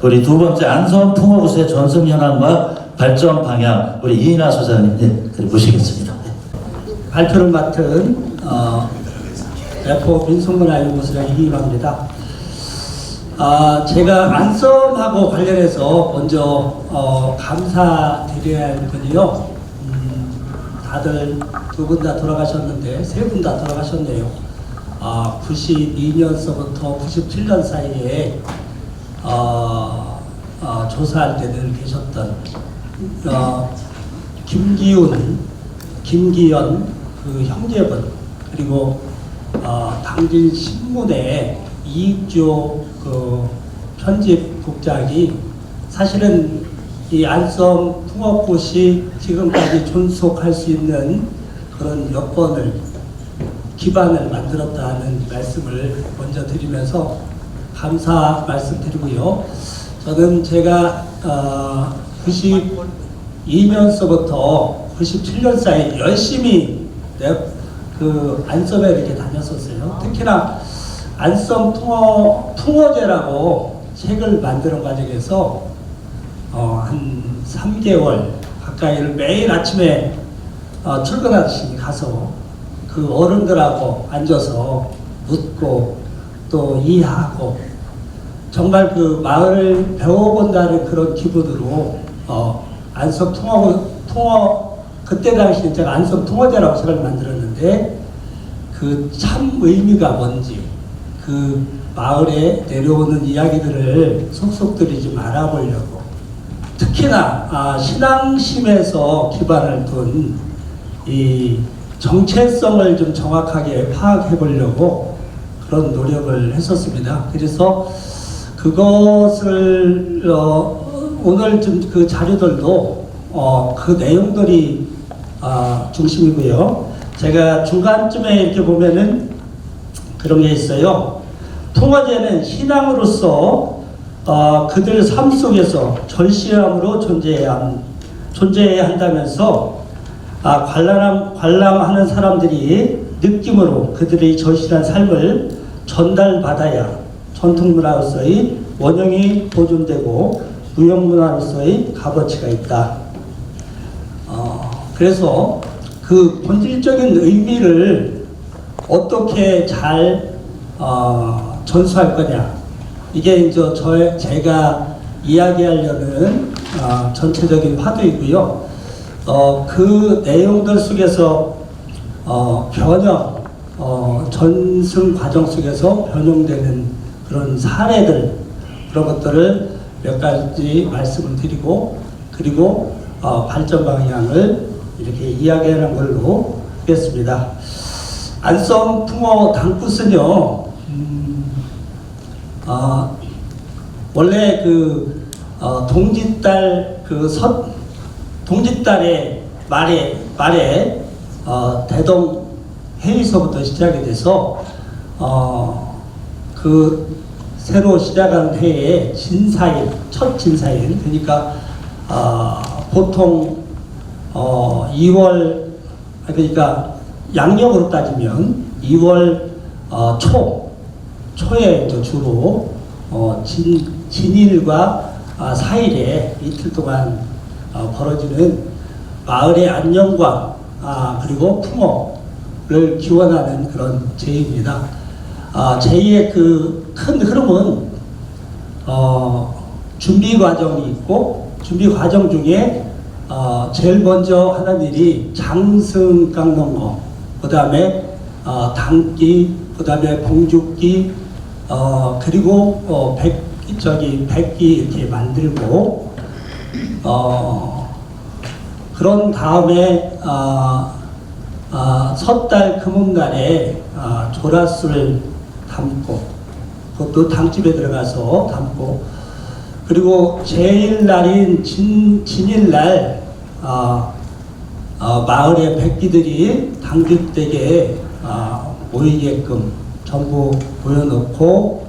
우리 두 번째 안성 풍어부수의 전승 현황과 발전 방향 우리 이인하 소장님 모시겠습니다. 발표를 맡은 대포 민속문화연구소장 이인하입니다. 제가 안성하고 관련해서 먼저 감사드려야 할 분이요. 다들 두 분 다 돌아가셨는데 세 분 다 돌아가셨네요. 92년서부터 97년 사이에 조사할 때 늘 계셨던 김기현 그 형제분, 그리고 당진 신문의 이익조 그 편집국장이 사실은 이 안성 풍어꽃이 지금까지 존속할 수 있는 그런 여건을 기반을 만들었다는 말씀을 먼저 드리면서 감사 말씀드리고요. 저는 제가 92년서부터 97년 사이 열심히 그 안성에 이렇게 다녔었어요. 특히나 안성 풍어제라고 책을 만드는 과정에서 한 3개월 가까이를 매일 아침에 출근하듯이 가서 그 어른들하고 앉아서 묻고 또 이해하고 정말 그 마을을 배워본다는 그런 기분으로 안성 풍어 그때 당시에 제가 안성 풍어제라고 책을 만들었는데 그 참 의미가 뭔지 그 마을에 내려오는 이야기들을 속속들이 좀 알아보려고, 특히나 신앙심에서 기반을 둔 이 정체성을 좀 정확하게 파악해 보려고 그런 노력을 했었습니다. 그래서 그것을 오늘 좀 그 자료들도 그 내용들이 중심이고요. 제가 중간쯤에 이렇게 보면은 그런 게 있어요. 풍어제는 신앙으로서 그들 삶 속에서 절실함으로 존재해야 한다면서 관람하는 사람들이 느낌으로 그들의 절실한 삶을 전달받아야 전통문화로서의 원형이 보존되고 무형문화로서의 값어치가 있다. 그래서 그 본질적인 의미를 어떻게 잘 전수할 거냐, 이게 이제 제가 이야기하려는 전체적인 화두이고요. 그 내용들 속에서 변형, 전승 과정 속에서 변형되는 그런 사례들, 그런 것들을 몇 가지 말씀을 드리고, 그리고 발전 방향을 이렇게 이야기하는 걸로 하겠습니다. 안성 풍어 당굿은요, 원래 그 동짓달의 말에 대동 해에서부터 시작이 돼서 그 새로 시작하는 해에 진사일, 첫 진사일, 그러니까 보통 2월, 그러니까 양력으로 따지면 2월 초에 주로 진일과 사일에 이틀 동안 벌어지는 마을의 안녕과 그리고 풍어를 기원하는 그런 제의입니다. 제의의 그 큰 흐름은 준비 과정이 있고, 준비 과정 중에 제일 먼저 하는 일이 장승 깎는 거, 그 다음에 당기, 그 다음에 봉죽기, 그리고 백기 이렇게 만들고, 그런 다음에 섣달 금음날에 조라수를 담고, 그것도 당집에 들어가서 담고, 그리고 제일날인 진일날 마을의 백기들이 당집댁에 모이게끔 전부 모여놓고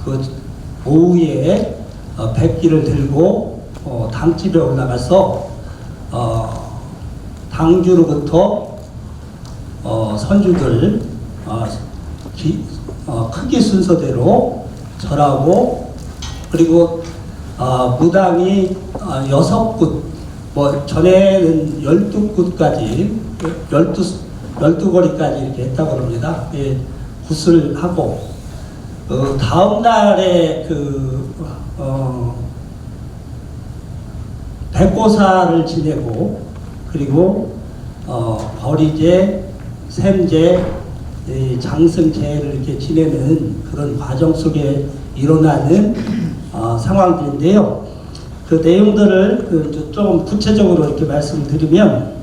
그 오후에 백기를 들고 당집에 올라가서 당주로부터 선주들 크기 순서대로 절하고 그리고 무당이 6굿, 뭐 전에는 12굿까지 12거리까지 이렇게 했다고 합니다. 예, 굿을 하고 다음 날에 백고사를 지내고, 그리고 벌이제, 샘제, 장승제를 이렇게 지내는 그런 과정 속에 일어나는 상황들인데요. 그 내용들을 좀 구체적으로 이렇게 말씀드리면,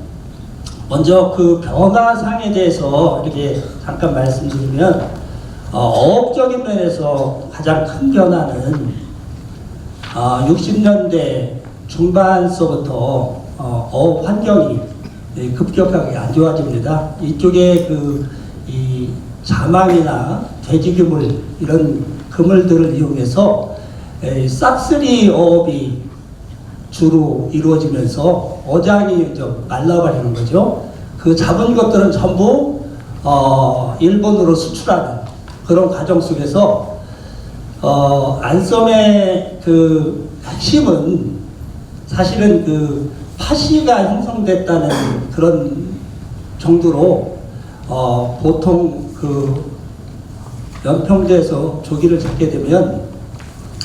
먼저 그 변화상에 대해서 이렇게 잠깐 말씀드리면, 어업적인 면에서 가장 큰 변화는 60년대 중반서부터 어업 환경이 급격하게 안 좋아집니다. 이쪽에 이 자망이나 돼지그물, 이런 그물들을 이용해서 싹쓸이 어업이 주로 이루어지면서 어장이 좀 말라버리는 거죠. 그 잡은 것들은 전부 일본으로 수출하는 그런 과정 속에서 안섬의 그 핵심은 사실은 그 파시가 형성됐다는 그런 정도로 보통 그 연평도에서 조기를 잡게 되면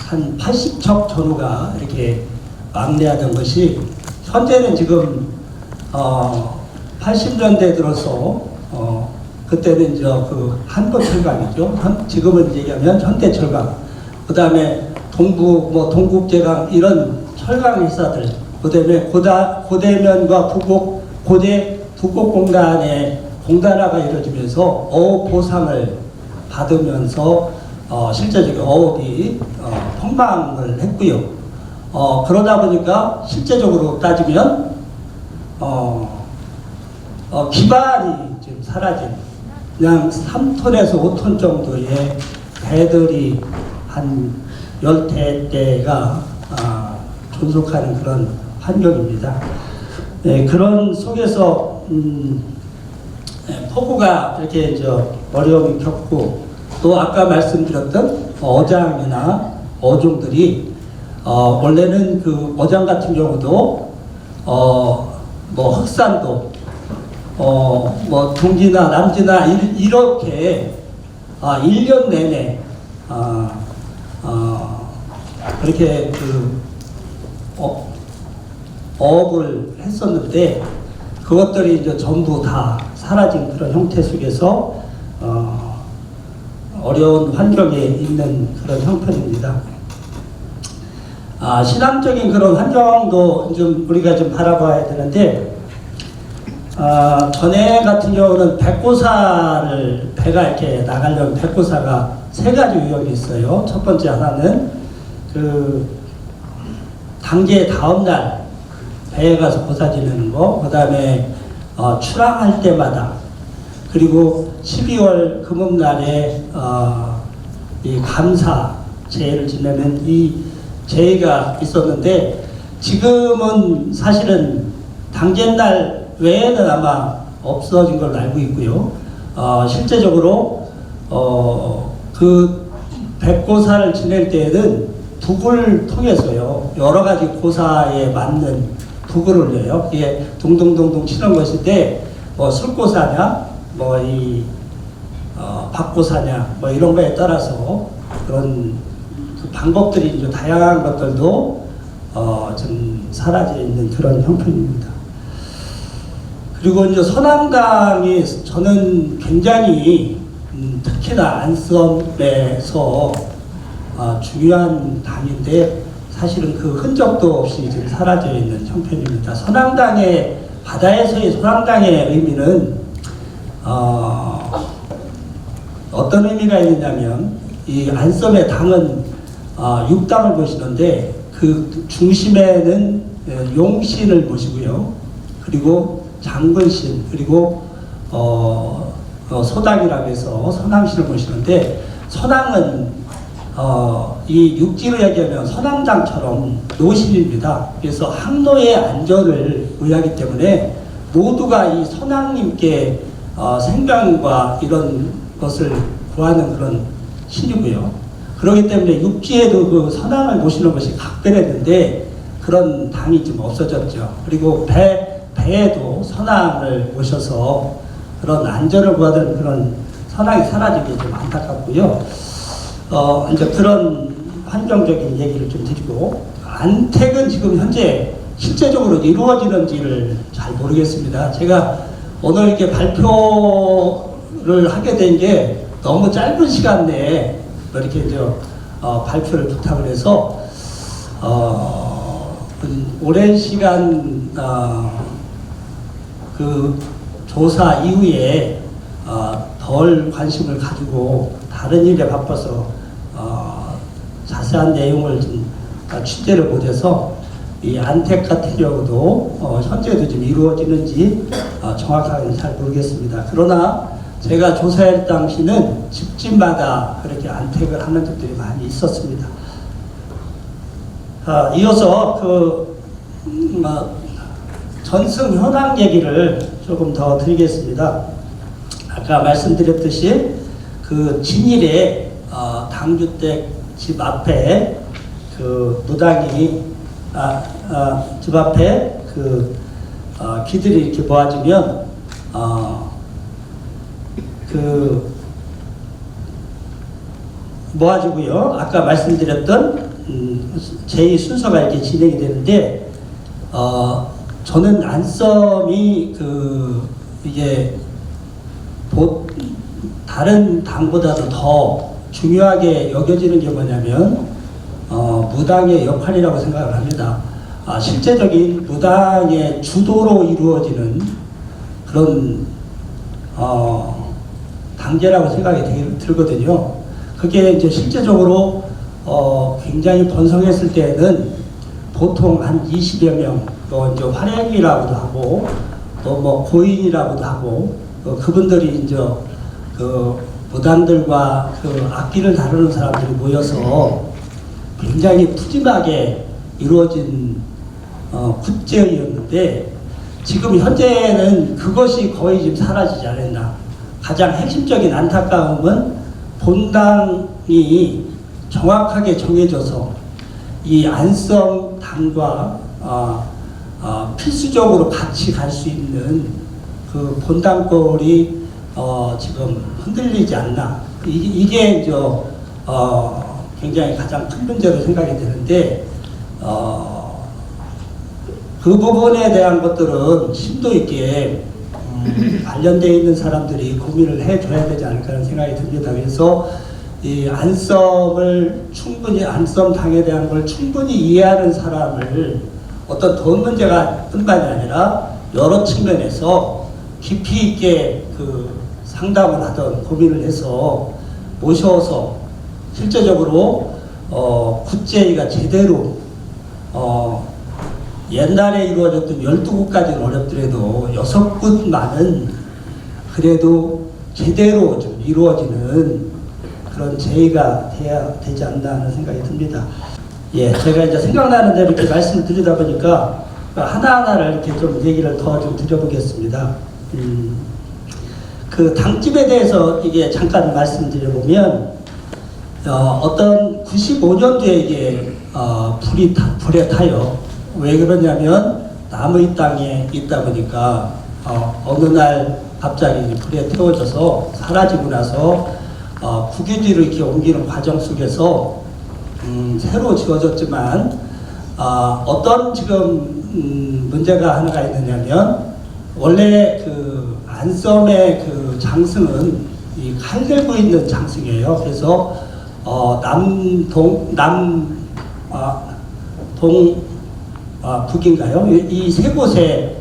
한 80척 전후가 이렇게 왕래하던 것이, 현재는 지금 80년대 들어서 그때는 이제 그 한국철강이죠. 지금은 얘기하면 현대철강. 그 다음에 동국제강, 이런 철강 회사들. 그 다음에 고대면과 고대 북곡공단의 공단화가 이루어지면서 어업 보상을 받으면서 실제적인 어업이 폭망을 했고요. 그러다 보니까 실제적으로 따지면 기반이 지금 사라진, 그냥 3톤에서 5톤 정도의 배들이 한 10대가 존속하는 그런 환경입니다. 네, 그런 속에서 포구가 이렇게 이제 어려움이 겪고, 또 아까 말씀드렸던 어장이나 어종들이 원래는 그 어장 같은 경우도 뭐 흑산도 뭐 둥지나 남지나 이렇게 1년 내내 그렇게 어업을 했었는데, 그것들이 이제 전부 다 사라진 그런 형태 속에서 어려운 환경에 있는 그런 형편입니다. 신앙적인 그런 환경도 좀 우리가 좀 바라봐야 되는데, 전에 같은 경우는 백고사를, 배가 이렇게 나가려면 백고사가 3가지 유형이 있어요. 첫 번째 하나는 그 당제 다음 날 배에 가서 고사 지내는 거, 그 다음에 출항할 때마다, 그리고 12월 금음날에 이 감사 제를 지내는 이 제가 있었는데, 지금은 사실은 당제날 외에는 아마 없어진 걸로 알고 있고요. 실제적으로 그 백고사를 지낼 때에는 북을 통해서요, 여러 가지 고사에 맞는 북을 올려요. 이게 동동동동 치는 것인데, 뭐 술고사냐, 뭐 박고사냐, 뭐 이런 거에 따라서 그런 그 방법들이 이제 다양한 것들도 좀 사라져 있는 그런 형편입니다. 그리고 이제 선앙당이 저는 굉장히 특히나 안섬에서 중요한 당인데, 사실은 그 흔적도 없이 지금 사라져 있는 형편입니다. 선앙당의, 바다에서의 선앙당의 의미는 어떤 의미가 있느냐면, 이 안섬의 당은 6당을 모시는데, 그 중심에는 용신을 모시고요. 그리고 장근신, 그리고 소당이라고 해서 선왕신을 모시는데, 선왕은 이 육지로 얘기하면 선왕장처럼 노신입니다. 그래서 항로의 안전을 의하기 때문에 모두가 이 선왕님께 생명과 이런 것을 구하는 그런 신이고요. 그렇기 때문에 육지에도 그 선왕을 모시는 것이 각별했는데 그런 당이 좀 없어졌죠. 그리고 배에도 선왕을 모셔서 그런 안전을 구하던 그런 선왕이 사라진 게 좀 안타깝고요. 이제 그런 환경적인 얘기를 좀 드리고, 안택은 지금 현재 실제적으로 이루어지는지를 잘 모르겠습니다. 제가 오늘 이렇게 발표를 하게 된 게 너무 짧은 시간 내에 이렇게 이제 발표를 부탁을 해서 오랜 시간 그 조사 이후에 덜 관심을 가지고 다른 일에 바빠서 자세한 내용을 좀 취재를 못해서 이 안택 같은 경우도 현재도 좀 이루어지는지 정확하게 잘 모르겠습니다. 그러나 제가 조사할 당시는 집집마다 그렇게 안택을 하는 집들이 많이 있었습니다. 이어서 전승 현황 얘기를 조금 더 드리겠습니다. 아까 말씀드렸듯이 그 진일에 당주댁 집 앞에 그 무당이 집 앞에 기들이 이렇게 모아지면 모아지고요. 아까 말씀드렸던 제2 순서가 이렇게 진행이 되는데 저는 안썸이 이게 다른 당보다도 더 중요하게 여겨지는 게 뭐냐면 무당의 역할이라고 생각을 합니다. 실제적인 무당의 주도로 이루어지는 그런 단계라고 생각이 들거든요. 그게 이제 실제적으로 굉장히 번성했을 때는 보통 한 20여 명, 또 이제 활약이라고도 하고, 또 뭐 고인이라고도 하고, 그분들이 이제 그 무당들과 그 악기를 다루는 사람들이 모여서 굉장히 푸짐하게 이루어진 굿제였는데, 지금 현재는 그것이 거의 지금 사라지지 않았나. 가장 핵심적인 안타까움은 본당이 정확하게 정해져서 이 안성 당과 필수적으로 같이 갈 수 있는 그 본당골이 지금 흔들리지 않나. 이게 이제 굉장히 가장 큰 문제로 생각이 되는데 그 부분에 대한 것들은 심도 있게 관련되어 있는 사람들이 고민을 해줘야 되지 않을까 하는 생각이 듭니다. 그래서 이 안썸을 충분히, 안썸 당에 대한 걸 충분히 이해하는 사람을 어떤 돈 문제가 뿐만이 아니라 여러 측면에서 깊이 있게 상담을 하던 고민을 해서 모셔서 실제적으로 굿제의가 제대로 옛날에 이루어졌던 12곳까지는 어렵더라도 6곳만은 그래도 제대로 좀 이루어지는 그런 제의가 돼야 되지 않나 하는 생각이 듭니다. 예, 제가 이제 생각나는 대로 이렇게 말씀을 드리다 보니까 하나하나를 이렇게 좀 얘기를 더 좀 드려보겠습니다. 그 당집에 대해서 이게 잠깐 말씀드려보면 어떤 95년도에 이게 불에 타요. 왜 그러냐면 남의 땅에 있다 보니까 어느 날 갑자기 불에 태워져서 사라지고 나서 국유지로 이렇게 옮기는 과정 속에서 새로 지어졌지만 어떤 지금 문제가 하나가 있느냐면 원래 그 안썸의 그 장승은 이 칼 들고 있는 장승이에요. 그래서 북인가요? 이 세 곳에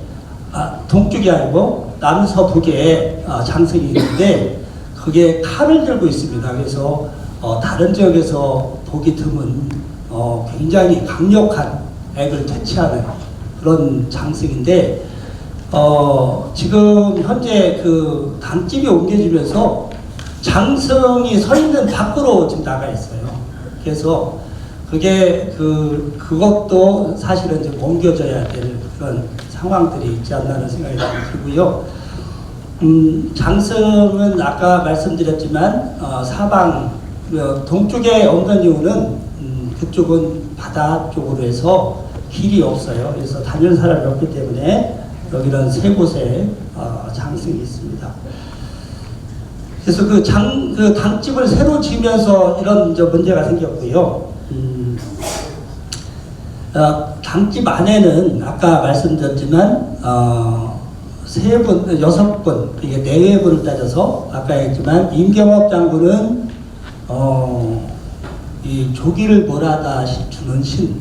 동쪽이 아니고 남서북에 장승이 있는데 그게 칼을 들고 있습니다. 그래서 다른 지역에서 보기 드문 굉장히 강력한 액을 퇴치하는 그런 장승인데 지금 현재 그 당집이 옮겨지면서 장승이 서 있는 밖으로 지금 나가 있어요. 그래서 그게 그것도 사실은 좀 옮겨져야 될 그런 상황들이 있지 않나 하는 생각이 들고요. 장승은 아까 말씀드렸지만 사방 동쪽에 없는 이유는 그쪽은 바다 쪽으로 해서 길이 없어요. 그래서 다니는 사람이 없기 때문에 여기는 세 곳에 장승이 있습니다. 그래서 그 당집을 새로 지으면서 이런 문제가 생겼고요. 당집 안에는 아까 말씀드렸지만 세 분, 6분, 이게 내외분을 따져서 아까 했지만 임경업 장군은 이 조기를 몰아다 주는 신,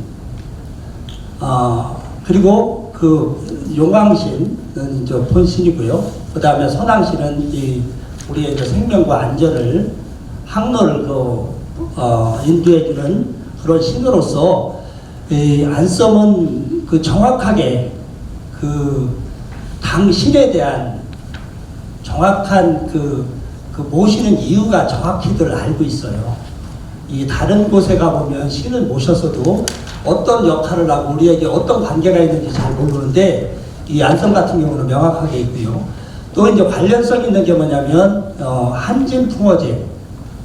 그리고 그 용왕신은 이제 본신이고요. 그 다음에 선왕신은 우리의 이제 생명과 안전을 항로를 인도해주는 그런 신으로서 안섬은 그 정확하게 그 당신에 대한 정확한 그 모시는 이유가 정확히들 알고 있어요. 이 다른 곳에 가보면 신을 모셔서도 어떤 역할을 하고 우리에게 어떤 관계가 있는지 잘 모르는데 이 안섬 같은 경우는 명확하게 있고요. 또 이제 관련성 있는 게 뭐냐면 한진 풍어제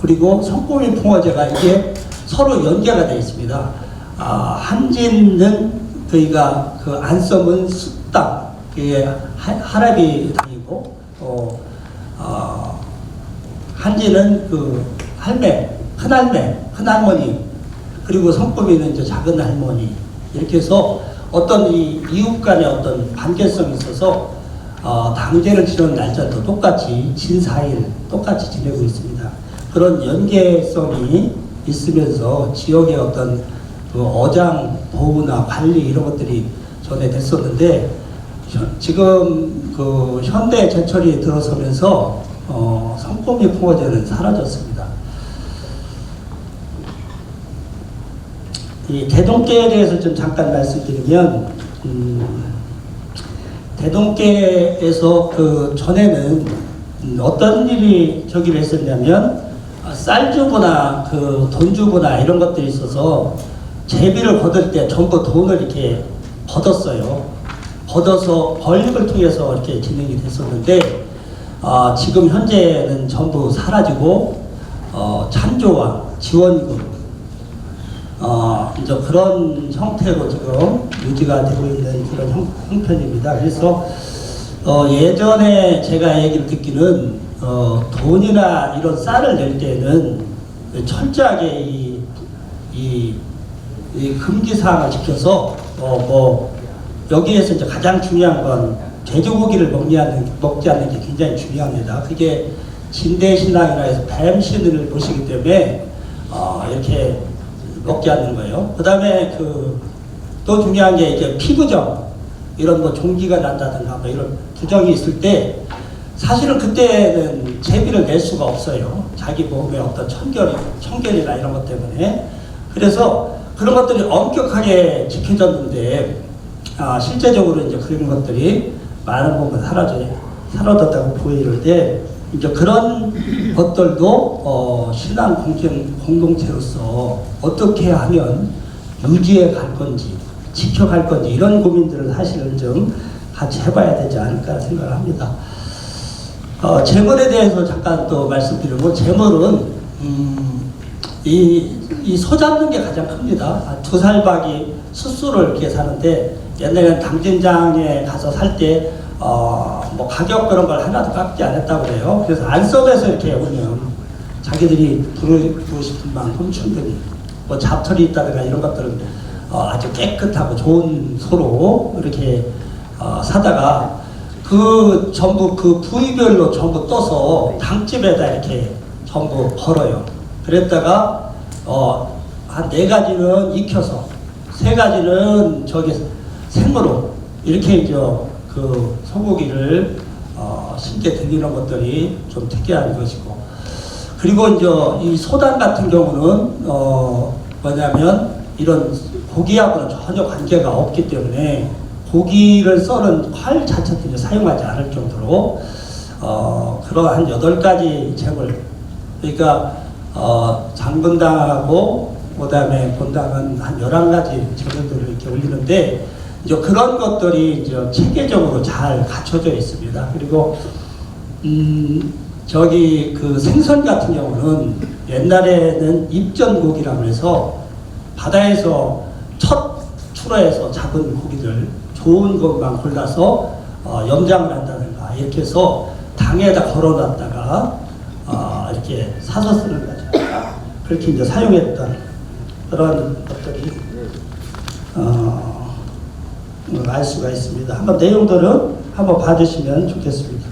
그리고 성고민 풍어제가 이게 서로 연계가 되어 있습니다. 한진은 저희가 그 안섬은 숲당 그게 하라비 당이고 한진은 그 할매 큰할머니 그리고 성고민은 이제 작은 할머니 이렇게 해서 어떤 이 이웃 간의 어떤 관계성이 있어서 당제를 치르는 날짜도 똑같이 진4일 똑같이 지내고 있습니다. 그런 연계성이 있으면서 지역의 어떤 그 어장 보호나 관리 이런 것들이 전에 됐었는데 지금 그 현대 제철이 들어서면서 성고민 풍어제는 사라졌습니다. 이 대동계에 대해서 좀 잠깐 말씀드리면 대동계에서 그 전에는 어떤 일이 저기를 했었냐면 쌀주부나 그 돈주부나 이런 것들이 있어서 제비를 거둘 때 전부 돈을 이렇게 걷었어요. 걷어서 벌림을 통해서 이렇게 진행이 됐었는데 지금 현재는 전부 사라지고 찬조와 지원금 이제 그런 형태로 지금 유지가 되고 있는 그런 형편입니다. 그래서 예전에 제가 얘기를 듣기는 돈이나 이런 쌀을 낼 때는 철저하게 이 금기사항을 지켜서 여기에서 이제 가장 중요한 건 돼지고기를 먹지 않는 게 굉장히 중요합니다. 그게 진대신앙이라 해서 뱀신을 모시기 때문에 이렇게 먹지 않는 거예요. 그 다음에 또 중요한 게 이제 피부정 이런 뭐 종기가 난다든가 뭐 이런 부정이 있을 때 사실은 그때는 제비를 낼 수가 없어요. 자기 몸에 어떤 청결이나 이런 것 때문에. 그래서 그런 것들이 엄격하게 지켜졌는데 실제적으로 이제 그런 것들이 많은 부분 사라졌다고 보이는데 이제 그런 것들도 신앙 공동체로서 어떻게 하면 유지해 갈 건지 지켜갈 건지 이런 고민들을 사실은 좀 같이 해봐야 되지 않을까 생각을 합니다. 재물에 대해서 잠깐 또 말씀드리고 재물은 이 소 잡는 게 가장 큽니다. 2살박이 숫수를 이렇게 사는데 옛날에는 당진장에 가서 살 때 뭐 가격 그런 걸 하나도 깎지 않았다고 그래요. 그래서 안섬에서 이렇게 오면 자기들이 부르고 싶은 만큼 충분히 뭐 잡털이 있다든가 이런 것들은 아주 깨끗하고 좋은 소로 이렇게 사다가 그 전부 그 부위별로 전부 떠서 당집에다 이렇게 전부 걸어요. 그랬다가 한 4가지는 익혀서 3가지는 저기 생으로 이렇게 이제 그 소고기를 신께 드리는 것들이 좀 특이한 것이고, 그리고 이제 이 소단 같은 경우는 뭐냐면 이런 고기하고는 전혀 관계가 없기 때문에 고기를 썰은 활 자체도 사용하지 않을 정도로 그러한 8가지 재물, 그러니까 장분당하고 그 다음에 본당은 한 11가지 재물들을 이렇게 올리는데 이제 그런 것들이 이제 체계적으로 잘 갖춰져 있습니다. 그리고 저기 그 생선 같은 경우는 옛날에는 입전고기라고 해서 바다에서 첫 출하해서 잡은 고기들 좋은 것만 골라서 염장을 한다든가 이렇게 해서 당에다 걸어놨다가 이렇게 사서 쓰는 거죠. 그렇게 이제 사용했던 그런 것들이 알 수가 있습니다. 한번 내용들은 한번 봐주시면 좋겠습니다.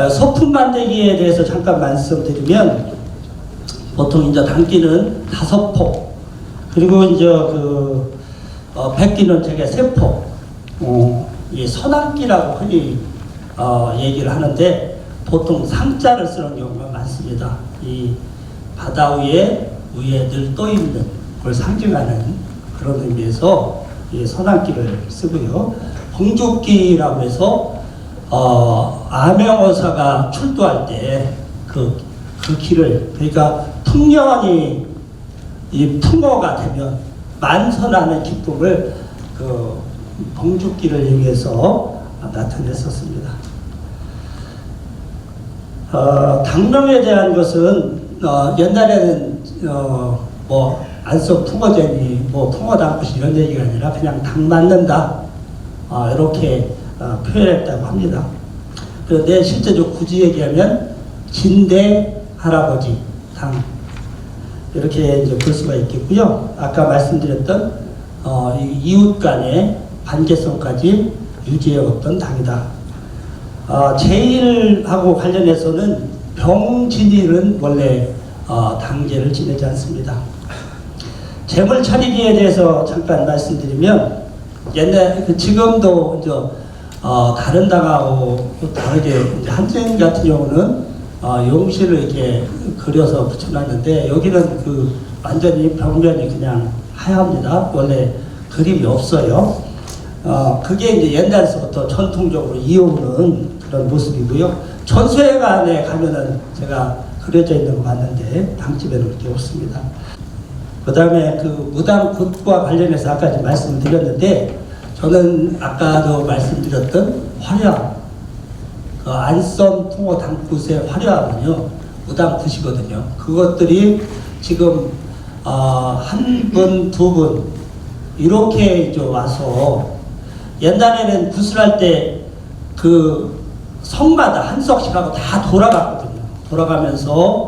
소품 만들기에 대해서 잠깐 말씀드리면 보통 이제 당기는 5폭 그리고 이제 백기는 되게 3폭 이 선악기라고 흔히 얘기를 하는데 보통 상자를 쓰는 경우가 많습니다. 이 바다 위에 늘 떠 있는 걸 상징하는 그런 의미에서 이 선악기를 쓰고요. 봉죽기라고 해서 암행어사가 출두할 때 그 기를 그러니까 풍년이 이 풍어가 되면 만선하는 기쁨을 그 봉죽기를 이용해서 나타냈었습니다. 당명에 대한 것은 옛날에는 뭐 안써 풍어제니 뭐 풍어당굿이 이런 얘기가 아니라 그냥 당 맞는다 이렇게 표현했다고 합니다. 그런데 실제로 굳이 얘기하면 진대 할아버지 당 이렇게 이제 볼 수가 있겠고요. 아까 말씀드렸던 이웃 간의 관계성까지 유지해왔던 당이다. 제일하고 관련해서는 병진일은 원래 당제를 지내지 않습니다. 재물 차리기에 대해서 잠깐 말씀드리면 지금도 이제 다른 당하고 다르게 이제 한증 같은 경우는 용시를 이렇게 그려서 붙여놨는데 여기는 완전히 벽면이 그냥 하얗습니다. 원래 그림이 없어요. 그게 이제 옛날서부터 전통적으로 이어오는 그런 모습이고요. 전수회관에 가면은 제가 그려져 있는 거 봤는데 당집에는 그렇게 없습니다. 그 다음에 무당굿과 관련해서 아까 좀 말씀을 드렸는데 저는 아까도 말씀드렸던 화려함 안썸 풍어 당굿의 화려함은요 무당굿이거든요. 그것들이 지금 한 분, 두 분 이렇게 이제 와서 옛날에는 굿을 할 때 성마다 한 석씩 하고 다 돌아갔거든요. 돌아가면서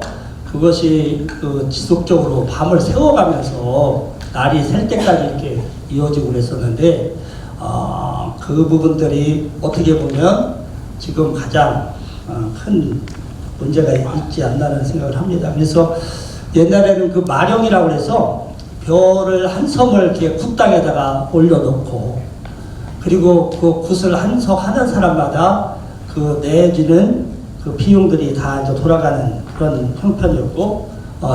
그것이 지속적으로 밤을 새워가면서 날이 셀 때까지 이렇게 이어지고 그랬었는데 그 부분들이 어떻게 보면 지금 가장 큰 문제가 있지 않나는 생각을 합니다. 그래서 옛날에는 마령이라고 해서 별을 한 섬을 이렇게 굿당에다가 올려놓고 그리고 그 굿을 한 석 하는 사람마다 내지는 비용들이 다 이제 돌아가는 그런 형편이었고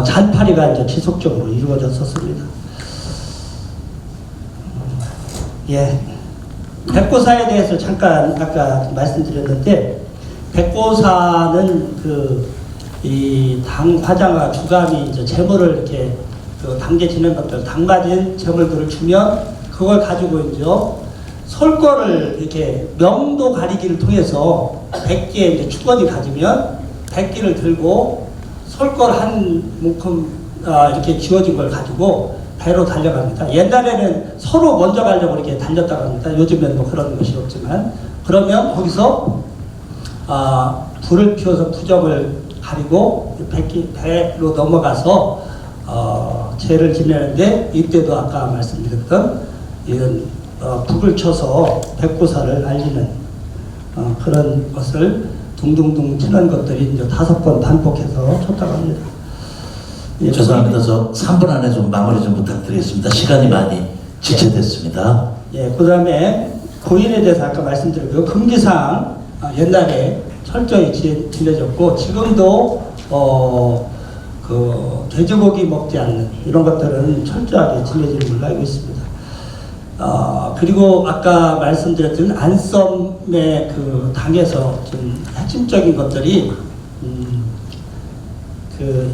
잔파리가 이제 지속적으로 이루어졌었습니다. 예. 백고사에 대해서 잠깐 아까 말씀드렸는데 백고사는 이 당 화장과 주감이 이제 재물을 이렇게 당게 지는 것들 당가진 재물들을 주면 그걸 가지고 이제 솔거를 이렇게 명도 가리기를 통해서 100개의 이제 축원이 가지면 100개를 들고 솔거를 한 묶음 이렇게 쥐어진 걸 가지고 배로 달려갑니다. 옛날에는 서로 먼저 가려고 이렇게 달렸다고 합니다. 요즘에는 뭐 그런 것이 없지만 그러면 거기서 불을 피워서 부적을 가리고 배로 넘어가서 제를 지내는데 이때도 아까 말씀드렸던 이런 북을 쳐서 백고사를 알리는 그런 것을 둥둥둥 치는 것들이 이제 5번 반복해서 쳤다고 합니다. 예, 죄송합니다. 저 3분 안에 좀 마무리 좀 부탁드리겠습니다. 시간이 많이 지체됐습니다. 예, 그 다음에 고인에 대해서 아까 말씀드렸고요. 금기상 옛날에 철저히 지내졌고 지금도 돼지고기 먹지 않는 이런 것들은 철저하게 지내지는 걸로 알고 있습니다. 그리고 아까 말씀드렸던 안썸의 당에서 좀 핵심적인 것들이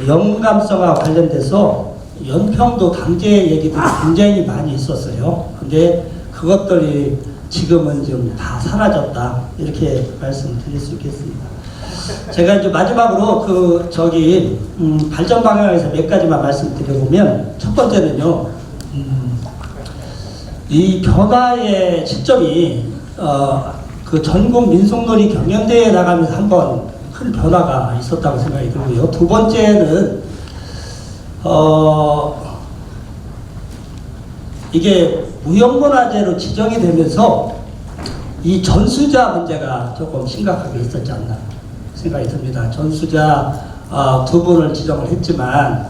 영감성과 관련돼서 연평도 당제 얘기들이 굉장히 많이 있었어요. 근데 그것들이 지금은 좀 다 사라졌다 이렇게 말씀드릴 수 있겠습니다. 제가 이제 마지막으로 발전 방향에서 몇 가지만 말씀드려보면, 첫 번째는요, 이 변화의 시점이 그 전국 민속놀이 경연대회에 나가면서 한번 큰 변화가 있었다고 생각이 들고요. 두 번째는 이게 무형문화재로 지정이 되면서 이 전수자 문제가 조금 심각하게 있었지 않나 생각이 듭니다. 전수자 두 분을 지정을 했지만,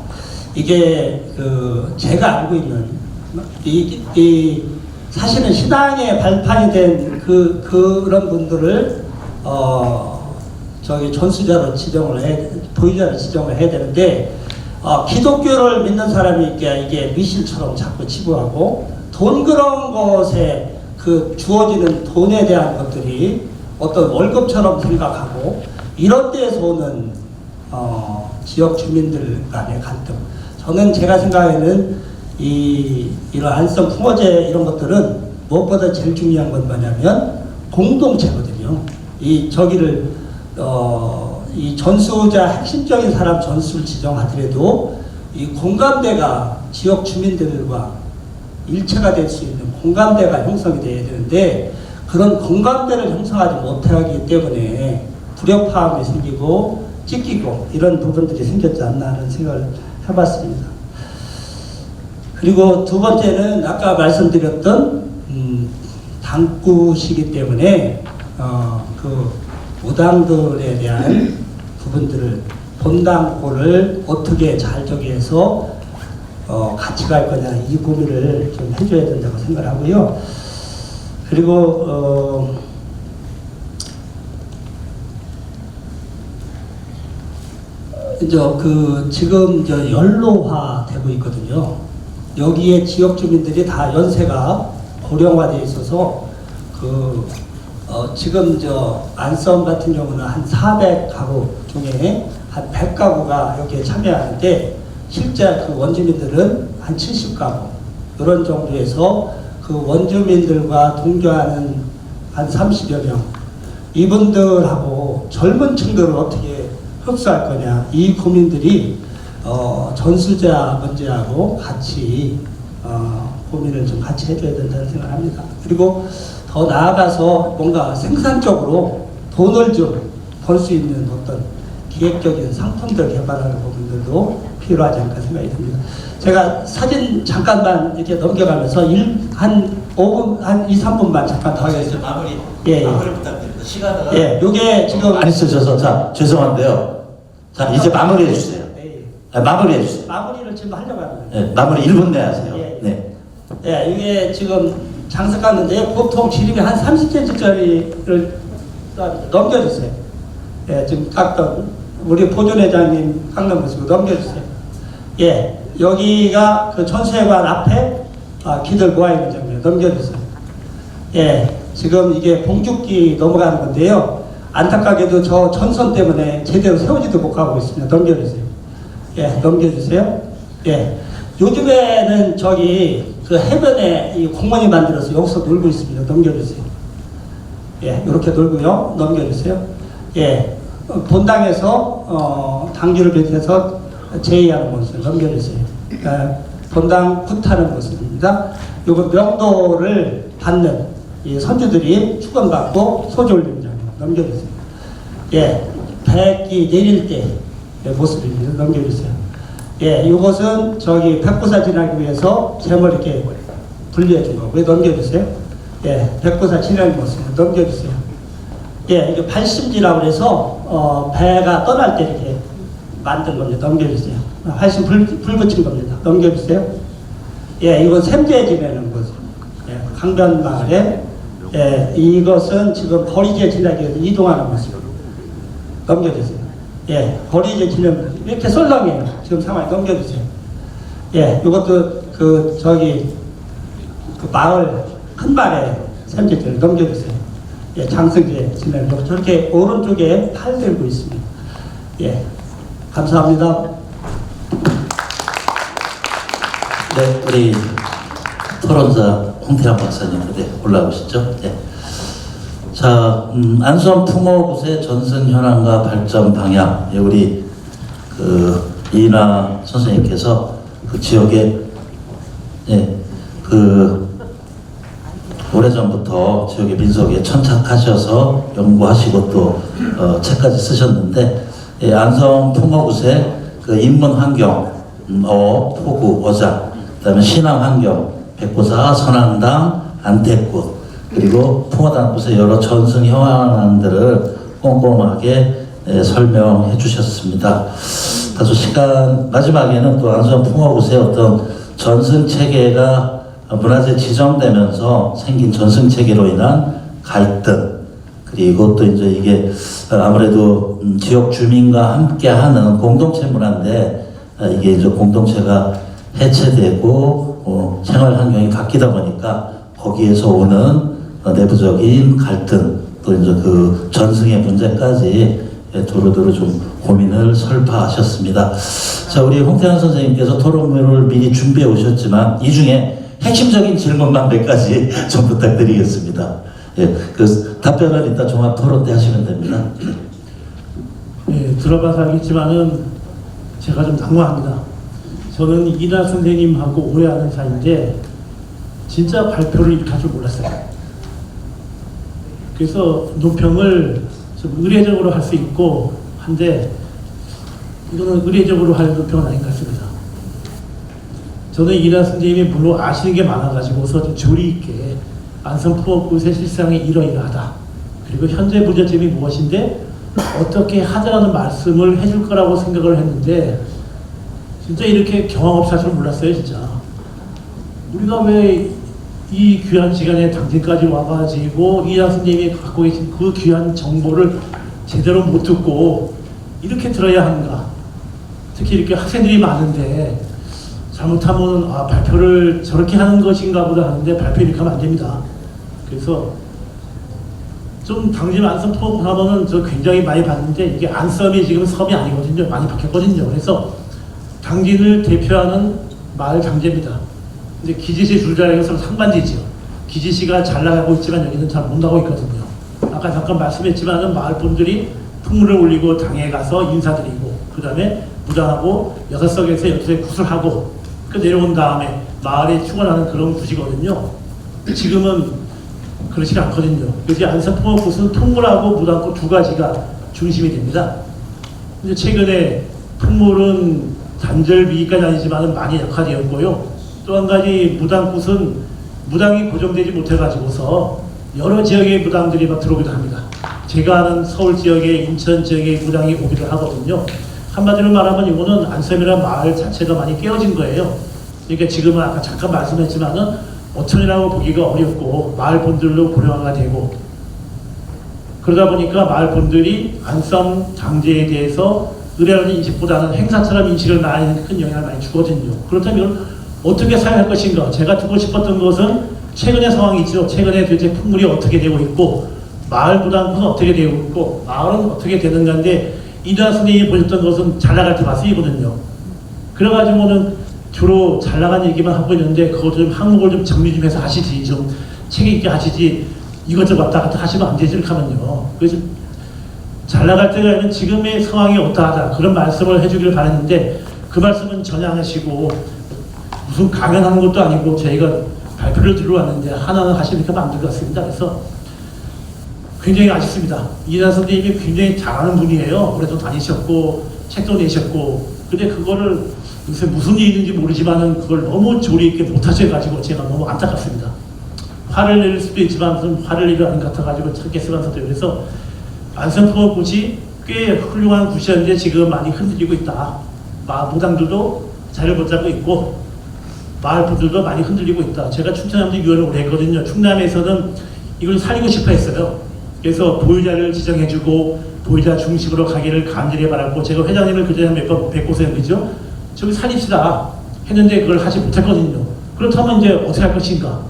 이게 제가 알고 있는 사실은 신앙의 발판이 된 그런 분들을 전수자로 보유자로 지정을 해야 되는데, 기독교를 믿는 사람이 이게 미신처럼 자꾸 치부하고, 돈 그런 것에 주어지는 돈에 대한 것들이 어떤 월급처럼 생각하고, 이런 데에서 오는 지역 주민들 간의 갈등. 저는 제가 생각에는 이런 안성 풍어제 이런 것들은 무엇보다 제일 중요한 건 뭐냐면 공동체거든요. 이 전수자 핵심적인 사람 전수를 지정하더라도 이 공감대가 지역 주민들과 일체가 될 수 있는 공감대가 형성이 돼야 되는데, 그런 공감대를 형성하지 못하기 때문에 불협화음이 생기고 찢기고 이런 부분들이 생겼지 않나 하는 생각을 해봤습니다. 그리고 두 번째는 아까 말씀드렸던 당구시기 때문에 무당들에 대한 부분들을, 본당고를 어떻게 잘 정해서 같이 갈 거냐, 이 고민을 좀 해줘야 된다고 생각하고요. 그리고 지금 연로화 되고 있거든요. 여기에 지역 주민들이 다 연세가 고령화되어 있어서 지금 안성 같은 경우는 한 400가구 중에 한 100가구가 여기에 참여하는데, 실제 원주민들은 한 70가구, 이런 정도에서 원주민들과 동교하는 한 30여 명, 이분들하고 젊은 층들을 어떻게 흡수할 거냐, 이 고민들이 전수자 문제하고 같이 고민을 좀 같이 해줘야 된다는 생각을 합니다. 그리고 더 나아가서 뭔가 생산적으로 돈을 좀 벌 수 있는 어떤 기획적인 상품들 개발하는 부분들도 필요하지 않을까 생각이 듭니다. 제가 사진 잠깐만 이렇게 넘겨가면서 한 5분, 한 2, 3분만 잠깐 더 하겠습니다. 마무리 부탁드립니다. 시간을. 예, 요게 지금 안 있으셔서, 자, 죄송한데요. 자, 이제 마무리해 주세요. 마무리해 주세요. 마무리를 지금 하려고 합니다. 네, 마무리 1분 내야 하세요. 네. 예, 이게 지금 장석하는데 보통 지름이 한 30cm짜리를 넘겨주세요. 예, 지금 깎던 우리 보존회장님 깎는 모습을 넘겨주세요. 예, 여기가 전수회관 앞에 기들 모아 있는 장면 넘겨주세요. 예, 지금 이게 봉죽기 넘어가는 건데요. 안타깝게도 저 전선 때문에 제대로 세우지도 못하고 있습니다. 넘겨주세요. 예, 넘겨주세요. 예, 요즘에는 해변에 이 공원이 만들어서 여기서 놀고 있습니다. 넘겨주세요. 예, 이렇게 놀고요. 넘겨주세요. 예, 본당에서 당규를 비롯해서 제의하는 모습을 넘겨주세요. 본당 굿하는 모습입니다. 요거 명도를 받는 이 선주들이 축원받고 소주 올리는 장면 넘겨주세요. 예, 백기 내릴 때 모습입니다. 넘겨주세요. 예, 이것은 백보사 지나기 위해서 잼을 이렇게 분리해 준 거고요. 넘겨주세요. 예, 백보사 지나기 모습 넘겨주세요. 예, 이게 발심지라고 해서 배가 떠날 때 이렇게 만든 겁니다. 넘겨주세요. 발심 불 붙인 겁니다. 넘겨주세요. 예, 이건 샘제 지내는 거죠. 예, 강변마을에. 예, 이것은 지금 거리제 지나기 위해서 이동하는 모습. 넘겨주세요. 예, 거리제 지내는 이렇게 썰렁해요. 지금 상황에 넘겨주세요. 예, 이것도 마을 큰 말에 샘제를 넘겨주세요. 예, 장승제 지내는 거 저렇게 오른쪽에 팔 들고 있습니다. 예, 감사합니다. 네, 우리 토론자 홍태환 박사님, 네, 올라오시죠. 네. 자, 안성 풍어굿의 전승 현황과 발전 방향. 예, 우리 이인하 선생님께서 그 지역에 오래전부터 지역의 민속에 천착하셔서 연구하시고 또 책까지 쓰셨는데, 안성 풍어굿의 그 인문 환경, 포구, 어장, 그다음에 신앙 환경, 백보사, 선앙당, 안택굿, 그리고 풍어단굿의 여러 전승 현황들을 꼼꼼하게 설명해 주셨습니다. 다소 마지막에는 또 안성 풍어굿의 어떤 전승 체계가 문화재 지정되면서 생긴 전승 체계로 인한 갈등, 그리고 또 이제 이게 아무래도 지역 주민과 함께하는 공동체 문화인데, 이게 이제 공동체가 해체되고 생활 환경이 바뀌다 보니까 거기에서 오는 내부적인 갈등, 또 이제 그 전승의 문제까지 두루두루 좀 고민을 설파하셨습니다. 자, 우리 홍태환 선생님께서 토론회를 미리 준비해 오셨지만 이 중에 핵심적인 질문만 몇 가지 좀 부탁드리겠습니다. 예, 그 답변을 이따 종합 토론 때 하시면 됩니다. 네, 들어봐서 알겠지만은 제가 좀 당황합니다. 저는 이인하 선생님하고 오래 아는 사이인데 진짜 발표를 이렇게 할 줄 몰랐어요. 그래서 논평을 좀 의례적으로 할 수 있고 한데 이거는 의례적으로 할 논평은 아닌 것 같습니다. 저는 이인하 선생님이 물론 아시는 게 많아가지고서 좀 조리 있게 안성 풍어굿의 실상이 이러이러하다, 그리고 현재 문제점이 무엇인데 어떻게 하자라는 말씀을 해줄 거라고 생각을 했는데, 진짜 이렇게 경험 없이 할 줄 몰랐어요. 진짜 우리가 왜 이 귀한 시간에 당진까지 와가지고 이인하 선생님이 갖고 계신 그 귀한 정보를 제대로 못 듣고 이렇게 들어야 하는가. 특히 이렇게 학생들이 많은데 잘못하면 발표를 저렇게 하는 것인가 보다 하는데 발표 이렇게 하면 안 됩니다. 그래서 좀 당진 안성 풍어굿 하면은 저 굉장히 많이 봤는데 이게 안섬이 지금 섬이 아니거든요. 많이 바뀌었거든요. 그래서 당진을 대표하는 마을 당제입니다. 근데 기지시 줄자리에서 상반지지요. 기지시가 잘 나가고 있지만 여기는 잘 못 나가고 있거든요. 아까 잠깐 말씀했지만은 마을 분들이 풍물을 올리고 당에 가서 인사드리고, 그 다음에 무당하고 6석에서 12석에 굿을 하고 그 내려온 다음에 마을에 축원하는 그런 굿이거든요. 지금은 그렇지 않거든요. 그래서 안성 풍어굿은 풍물하고 무당꽃 두 가지가 중심이 됩니다. 근데 최근에 풍물은 단절 비기까지 아니지만 많이 약화되었고요. 또 한 가지 무당꽃은 무당이 고정되지 못해가지고서 여러 지역의 무당들이 막 들어오기도 합니다. 제가 아는 서울 지역에, 인천 지역에 무당이 오기를 하거든요. 한마디로 말하면 이거는 안섬이라는 마을 자체가 많이 깨어진 거예요. 그러니까 지금은 아까 잠깐 말씀했지만은 어촌이라고 보기가 어렵고 마을 분들로 고령화가 되고, 그러다 보니까 마을 분들이 안섬 당제에 대해서 의뢰하는 인식보다는 행사처럼 인식을 많이 큰 영향을 많이 주거든요. 그렇다면 어떻게 사용할 것인가? 제가 듣고 싶었던 것은 최근의 상황이 있죠. 최근에 도대체 풍물이 어떻게 되고 있고, 마을 무당은 어떻게 되고 있고, 마을은 어떻게 되는가인데, 이인하 선생님이 보셨던 것은 잘 나갈 때 말씀이거든요. 그래가지고는 주로 잘 나간 얘기만 하고 있는데, 그거 좀 항목을 좀 정리 좀 해서 하시지, 좀 책임 있게 하시지, 이것저것 왔다 갔다 하시면 안 되지, 이렇게 하면요. 그래서 잘 나갈 때는 지금의 상황이 어떠하다, 그런 말씀을 해주기를 바랬는데, 그 말씀은 전혀 안 하시고, 무슨 강연하는 것도 아니고 저희가 발표를 들어왔는데 하나는 하시니까 만들 것 같습니다. 그래서 굉장히 아쉽습니다. 이인하 선생님이 굉장히 잘하는 분이에요. 올해도 다니셨고 책도 내셨고, 근데 그거를 요새 무슨 일이 있는지 모르지만은 그걸 너무 조리 있게 못하셔가지고 제가 너무 안타깝습니다. 화를 낼 수도 있지만 좀 화를 내려 하는 것 같아가지고 찾게 쓰면서도. 그래서 안성 풍어굿이 꽤 훌륭한 굿이었는데 지금 많이 흔들리고 있다. 무당들도 자리를 못 잡고 있고 마을 분들도 많이 흔들리고 있다. 제가 충청남도 유언을 오래 했거든요. 충남에서는 이걸 살리고 싶어 했어요. 그래서 보유자를 지정해주고 보유자 중심으로 가기를 간절히 바랐고, 제가 회장님을 그전에 몇 번 뵙고서요, 그죠? 저기 살립시다 했는데 그걸 하지 못했거든요. 그렇다면 이제 어떻게 할 것인가?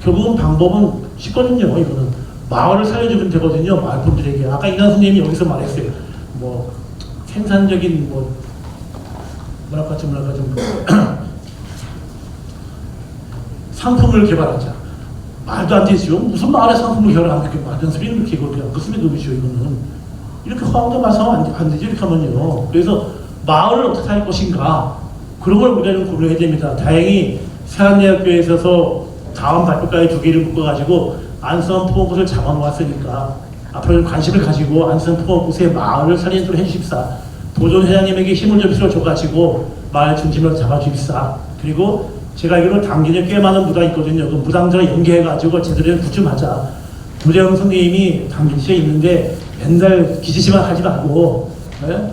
결국은 방법은 쉽거든요. 이거는 마을을 살려주면 되거든요. 마을 분들에게. 아까 이인하 선생님이 여기서 말했어요. 뭐 생산적인 뭐랄까 좀 상품을 개발하자. 말도 안 되죠. 무슨 마을의 상품을 결합하면 이렇게 말도 안 소리 이렇게 그냥 그 소리 노이죠 이거는. 이렇게 화음도 말씀하면 안 되죠 이렇게 하면요. 그래서 마을을 어떻게 할 것인가 그런 걸 우리가 좀 고려해야 됩니다. 다행히 세안대학교에 있어서 다음 발표까지 2개를 묶어가지고 안성 포항굿을 잡아놓았으니까 앞으로 좀 관심을 가지고 안성 포항굿의 마을을 살리도록 해주십사. 도전 회장님에게 힘을 좀 실어줘가지고 마을 중심으로 잡아주십사. 그리고 제가 알기로 당진에 꽤 많은 무당 있거든요. 그 무당들을 연계해가지고 제대로 된 굿 좀 하자. 도재영 선생님이 당진시에 있는데 맨날 기지시만 하지 말고, 네?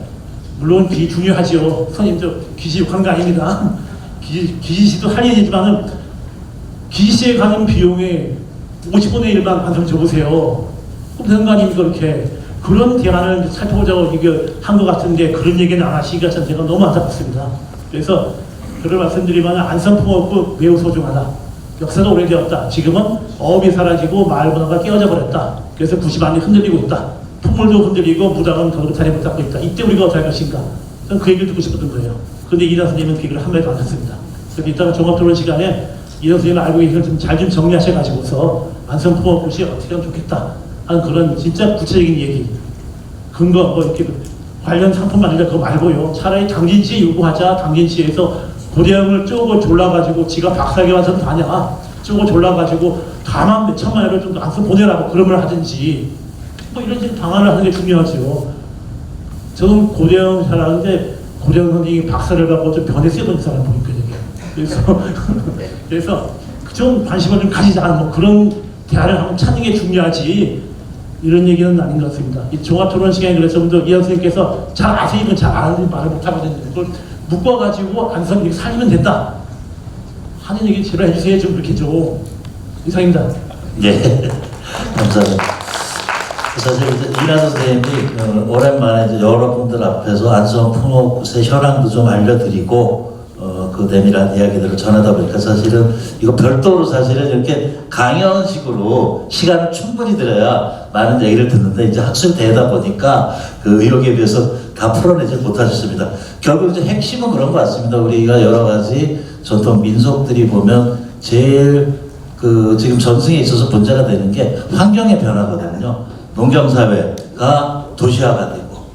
물론 기지 중요하죠. 선생님도 기지 욕한 거 아닙니다. 기지시도 할 일이지만은 기지시에 가는 비용의 50분의 1만 반성 줘보세요. 그럼 되는 거 아닙니까, 그렇게. 그런 대안을 살펴보자고 한 것 같은데 그런 얘기는 안 하시기가 참 제가 너무 안타깝습니다. 그래서 그걸 말씀드리면 안성포항굿 매우 소중하다. 역사가 오래되었다. 지금은 어업이 사라지고 마을 문화가 깨어져 버렸다. 그래서 굿이 많이 흔들리고 있다. 풍물도 흔들리고 무당은 더욱 자리 못 잡고 있다. 이때 우리가 어떻게 할 것인가? 저는 그 얘기를 듣고 싶었던 거예요. 근데 이단 선생님은 그 얘기를 한마디도 안 했습니다. 그래서 이따가 종합토론 시간에 이단 선생님은 알고 계신 걸 잘 좀 정리하셔가지고서 안성포항굿이 어떻게 하면 좋겠다 하는 그런 진짜 구체적인 얘기, 근거 뭐 이렇게 관련 상품 만들자 그거 말고요. 차라리 당진시에 요구하자. 당진시에서 고대형을 쪼고 졸라가지고 지가 박사학위 완성 다냐 쪼고 졸라가지고 다만 몇 천만 원을 좀 안써 보내라고 그런 걸 하든지 뭐 이런 식의 방안을 하는 게 중요하죠. 저는 고대형 잘 아는데 고대형 선생님이 박사를 갖고 좀 변했어요. 사람 보니까 그래서 좀 관심을 좀 가지자. 뭐 그런 대안을 한번 찾는 게 중요하지. 이런 얘기는 아닌 것 같습니다. 이 종합토론 시간에 그래서 이현 선생님께서 잘 아세요? 이건 잘 아는 말을 못하거든요. 그걸 묶어가지고 안성 이렇게 살리면 된다 하는 얘기 제발 해주세요. 좀 그렇게 좀. 이상입니다. 예, 감사합니다. 사실 이제 이란 선생님이 오랜만에 이제 여러분들 앞에서 안성 풍어굿의 현황도 좀 알려드리고 그 내밀한 이야기들을 전하다 보니까 사실은 이거 별도로 사실은 이렇게 강연식으로 시간을 충분히 들여야 많은 얘기를 듣는데 이제 학술대회다 보니까 그 의혹에 비해서 다 풀어내지 못하셨습니다. 결국 이제 핵심은 그런 것 같습니다. 우리가 여러 가지 전통 민속들이 보면 제일 그 지금 전승에 있어서 문제가 되는 게 환경의 변화거든요. 농경사회가 도시화가 되고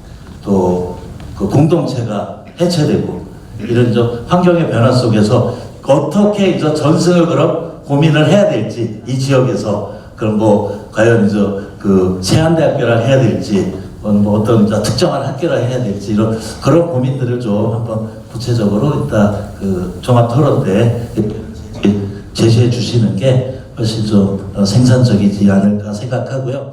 또 그 공동체가 해체되고 이런 저 환경의 변화 속에서 어떻게 이제 전승을 그럼 고민을 해야 될지 이 지역에서 그럼 뭐 과연 이제 그 세안대학교를 해야 될지 뭐 어떤 특정한 학교를 해야 될지 이런 그런 고민들을 좀 한번 구체적으로 이따 그 종합토론 때 제시해 주시는 게 훨씬 좀 생산적이지 않을까 생각하고요.